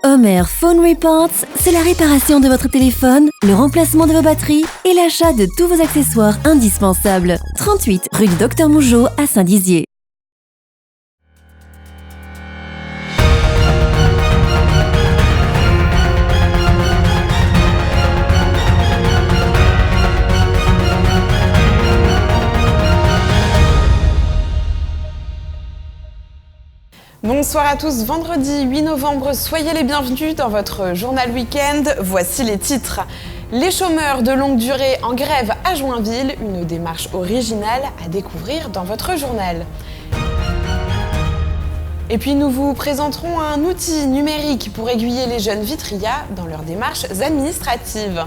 Homer Phone Reports, c'est la réparation de votre téléphone, le remplacement de vos batteries et l'achat de tous vos accessoires indispensables. 38 rue du Docteur Mougeot à Saint-Dizier. Bonsoir à tous, vendredi 8 novembre, soyez les bienvenus dans votre journal week-end. Voici les titres. Les chômeurs de longue durée en grève à Joinville, une démarche originale à découvrir dans votre journal. Et puis nous vous présenterons un outil numérique pour aiguiller les jeunes vitrias dans leurs démarches administratives.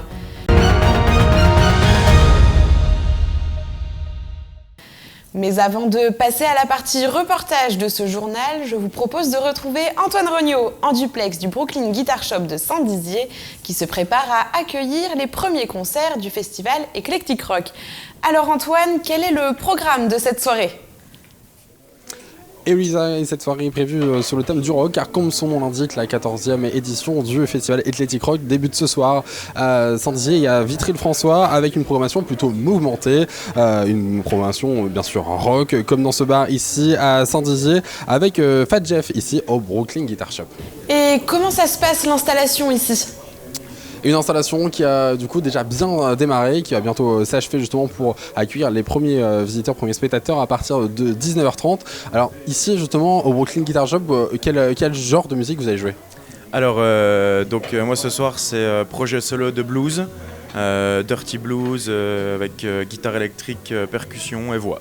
Mais avant de passer à la partie reportage de ce journal, je vous propose de retrouver Antoine Regnault en duplex du Brooklyn Guitar Shop de Saint-Dizier qui se prépare à accueillir les premiers concerts du festival Eclectic Rock. Alors Antoine, quel est le programme de cette soirée ? Et oui, cette soirée est prévue sur le thème du rock, car comme son nom l'indique, la 14e édition du festival Eclectic Rock débute ce soir à Saint-Dizier et à Vitry-le-François avec une programmation plutôt mouvementée, une programmation bien sûr rock, comme dans ce bar ici à Saint-Dizier, avec Fat Jeff ici au Brooklyn Guitar Shop. Et comment ça se passe l'installation ici ? Une installation qui a du coup déjà bien démarré, qui va bientôt s'achever justement pour accueillir les premiers visiteurs, premiers spectateurs à partir de 19h30. Alors ici justement au Brooklyn Guitar Shop, quel genre de musique vous allez jouer ? Alors moi ce soir c'est projet solo de blues, dirty blues avec guitare électrique, percussion et voix.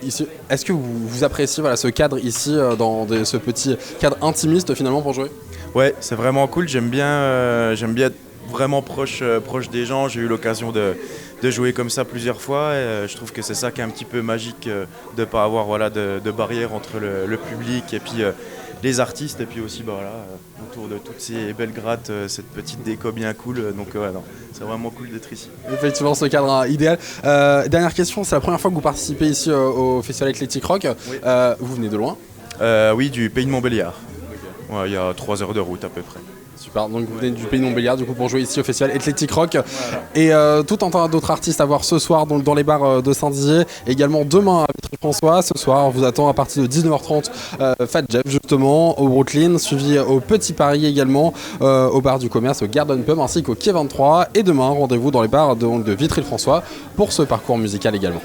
Ici, est-ce que vous appréciez ce cadre ici, ce petit cadre intimiste finalement pour jouer ? Ouais, c'est vraiment cool, j'aime bien être vraiment proche des gens. J'ai eu l'occasion de jouer comme ça plusieurs fois et je trouve que c'est ça qui est un petit peu magique, de ne pas avoir de barrière entre le public et puis les artistes et puis aussi autour de toutes ces belles grattes, cette petite déco bien cool, donc c'est vraiment cool d'être ici. Effectivement, ce cadre idéal. Dernière question, c'est la première fois que vous participez ici au Festival Eclectic Rock. Oui. Vous venez de loin ? Oui, du pays de Montbéliard. Okay. Ouais, il y a 3 heures de route à peu près. Super, donc vous venez du pays de Montbéliard du coup pour jouer ici au festival Eclectic Rock. Voilà. Et tout un tas d'autres artistes à voir ce soir dans les bars de Saint-Dizier, également demain à Vitry-François. Ce soir on vous attend à partir de 19h30 Fat Jeff justement au Brooklyn, suivi au Petit Paris également, au bar du commerce, au Garden Pub ainsi qu'au Quai 23. Et demain rendez-vous dans les bars de Vitry-François pour ce parcours musical également.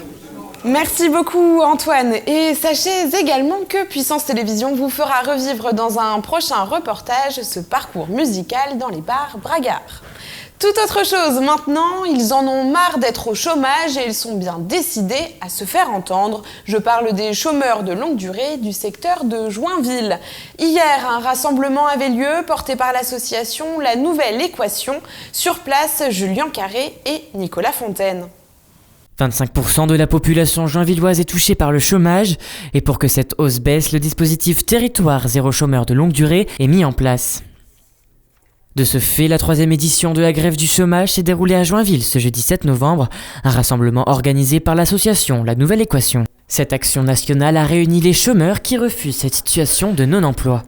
Merci beaucoup Antoine, et sachez également que Puissance Télévision vous fera revivre dans un prochain reportage ce parcours musical dans les bars bragards. Toute autre chose maintenant, ils en ont marre d'être au chômage et ils sont bien décidés à se faire entendre. Je parle des chômeurs de longue durée du secteur de Joinville. Hier, un rassemblement avait lieu porté par l'association La Nouvelle Équation. Sur place, Julien Carré et Nicolas Fontaine. 25% de la population joinvilloise est touchée par le chômage et pour que cette hausse baisse, le dispositif Territoire zéro chômeur de longue durée est mis en place. De ce fait, la 3e édition de la grève du chômage s'est déroulée à Joinville ce jeudi 7 novembre, un rassemblement organisé par l'association La Nouvelle Équation. Cette action nationale a réuni les chômeurs qui refusent cette situation de non-emploi.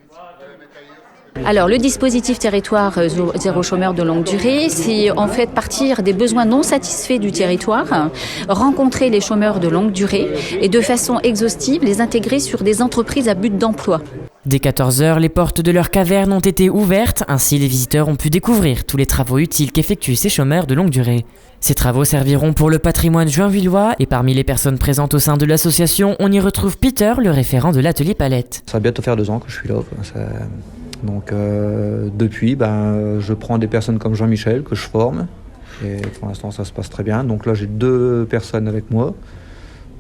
Alors le dispositif territoire zéro chômeur de longue durée, c'est en fait partir des besoins non satisfaits du territoire, rencontrer les chômeurs de longue durée et de façon exhaustive les intégrer sur des entreprises à but d'emploi. Dès 14h, les portes de leur caverne ont été ouvertes, ainsi les visiteurs ont pu découvrir tous les travaux utiles qu'effectuent ces chômeurs de longue durée. Ces travaux serviront pour le patrimoine joinvillois et parmi les personnes présentes au sein de l'association, on y retrouve Peter, le référent de l'atelier Palette. Ça va bientôt faire 2 ans que je suis là. Donc depuis, je prends des personnes comme Jean-Michel que je forme et pour l'instant ça se passe très bien. Donc là j'ai 2 personnes avec moi.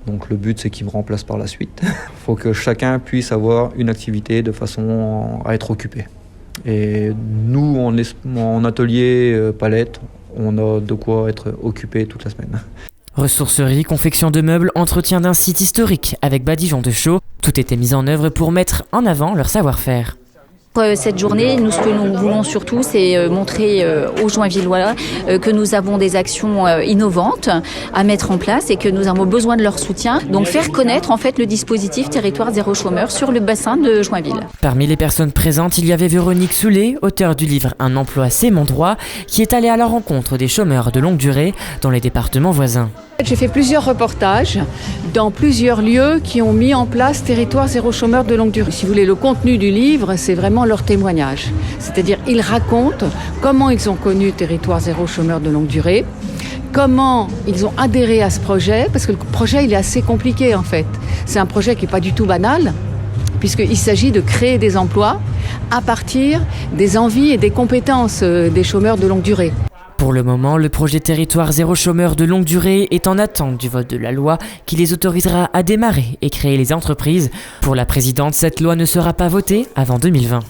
Donc le but c'est qu'ils me remplacent par la suite. Il faut que chacun puisse avoir une activité de façon à être occupé. Et nous en atelier Palette, on a de quoi être occupé toute la semaine. Ressourcerie, confection de meubles, entretien d'un site historique avec badigeon de chaux, tout était mis en œuvre pour mettre en avant leur savoir-faire. Cette journée, ce que nous voulons surtout, c'est montrer aux Joinvillois que nous avons des actions innovantes à mettre en place et que nous avons besoin de leur soutien. Donc faire connaître en fait le dispositif Territoire Zéro Chômeur sur le bassin de Joinville. Parmi les personnes présentes, il y avait Véronique Soulet, auteure du livre Un emploi, c'est mon droit, qui est allée à la rencontre des chômeurs de longue durée dans les départements voisins. J'ai fait plusieurs reportages dans plusieurs lieux qui ont mis en place Territoire Zéro Chômeur de longue durée. Si vous voulez, le contenu du livre, c'est vraiment leur témoignage. C'est-à-dire, ils racontent comment ils ont connu Territoire Zéro Chômeur de longue durée, comment ils ont adhéré à ce projet, parce que le projet, il est assez compliqué en fait. C'est un projet qui n'est pas du tout banal, puisqu'il s'agit de créer des emplois à partir des envies et des compétences des chômeurs de longue durée. Pour le moment, le projet Territoire Zéro Chômeur de longue durée est en attente du vote de la loi qui les autorisera à démarrer et créer les entreprises. Pour la présidente, cette loi ne sera pas votée avant 2020.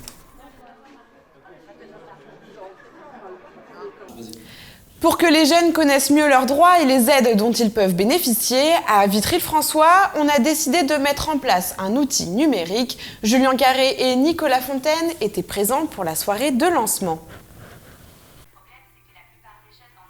Pour que les jeunes connaissent mieux leurs droits et les aides dont ils peuvent bénéficier, à Vitry-le-François, on a décidé de mettre en place un outil numérique. Julien Carré et Nicolas Fontaine étaient présents pour la soirée de lancement.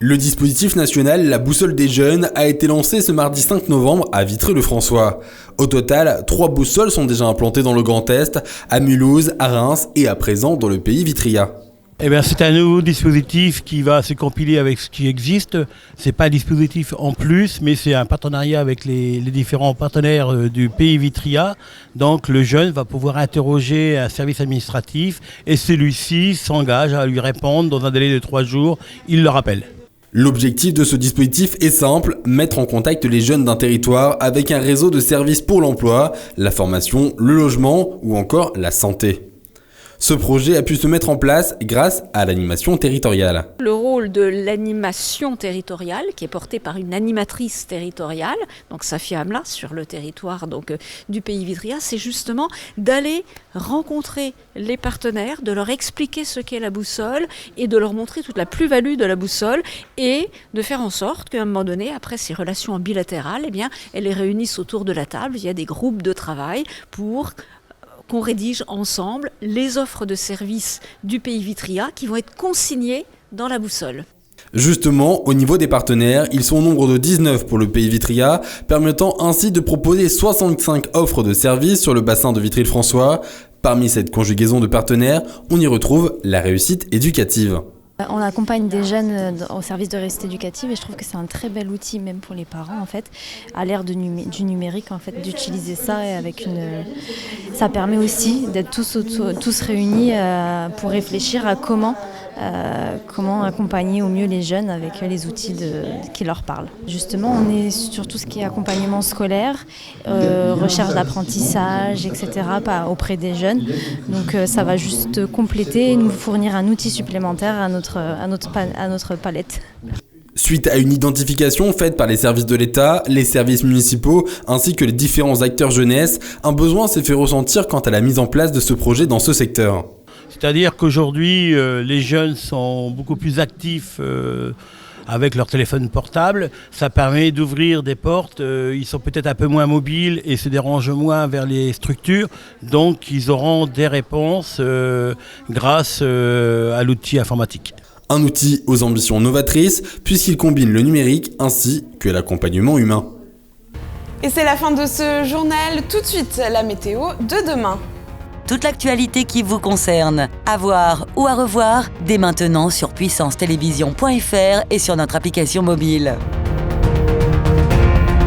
Le dispositif national La Boussole des Jeunes a été lancé ce mardi 5 novembre à Vitry-le-François. Au total, 3 boussoles sont déjà implantées dans le Grand Est, à Mulhouse, à Reims et à présent dans le pays vitryat. C'est un nouveau dispositif qui va se compiler avec ce qui existe. C'est pas un dispositif en plus, mais c'est un partenariat avec les différents partenaires du pays vitryat. Donc le jeune va pouvoir interroger un service administratif et celui-ci s'engage à lui répondre dans un délai de 3 jours. Il le rappelle. L'objectif de ce dispositif est simple, mettre en contact les jeunes d'un territoire avec un réseau de services pour l'emploi, la formation, le logement ou encore la santé. Ce projet a pu se mettre en place grâce à l'animation territoriale. Le rôle de l'animation territoriale, qui est portée par une animatrice territoriale, donc Safia Amla, sur le territoire du pays vitryat, c'est justement d'aller rencontrer les partenaires, de leur expliquer ce qu'est la boussole et de leur montrer toute la plus-value de la boussole et de faire en sorte qu'à un moment donné, après ces relations bilatérales, elles les réunissent autour de la table. Il y a des groupes de travail pour qu'on rédige ensemble les offres de services du pays vitryat qui vont être consignées dans la boussole. Justement, au niveau des partenaires, ils sont au nombre de 19 pour le pays vitryat, permettant ainsi de proposer 65 offres de services sur le bassin de Vitry-le-François. Parmi cette conjugaison de partenaires, on y retrouve la réussite éducative. On accompagne des jeunes au service de réussite éducative et je trouve que c'est un très bel outil même pour les parents en fait, à l'ère du numérique en fait, d'utiliser ça et ça permet aussi d'être tous réunis pour réfléchir à comment accompagner au mieux les jeunes avec les outils qui leur parlent. Justement, on est sur tout ce qui est accompagnement scolaire, recherche d'apprentissage, etc. auprès des jeunes. Donc ça va juste compléter et nous fournir un outil supplémentaire à notre palette. Suite à une identification faite par les services de l'État, les services municipaux ainsi que les différents acteurs jeunesse, un besoin s'est fait ressentir quant à la mise en place de ce projet dans ce secteur. C'est-à-dire qu'aujourd'hui, les jeunes sont beaucoup plus actifs avec leur téléphone portable. Ça permet d'ouvrir des portes. Ils sont peut-être un peu moins mobiles et se dérangent moins vers les structures. Donc, ils auront des réponses grâce à l'outil informatique. Un outil aux ambitions novatrices puisqu'il combine le numérique ainsi que l'accompagnement humain. Et c'est la fin de ce journal. Tout de suite, la météo de demain. Toute l'actualité qui vous concerne, à voir ou à revoir dès maintenant sur puissancetélévision.fr et sur notre application mobile.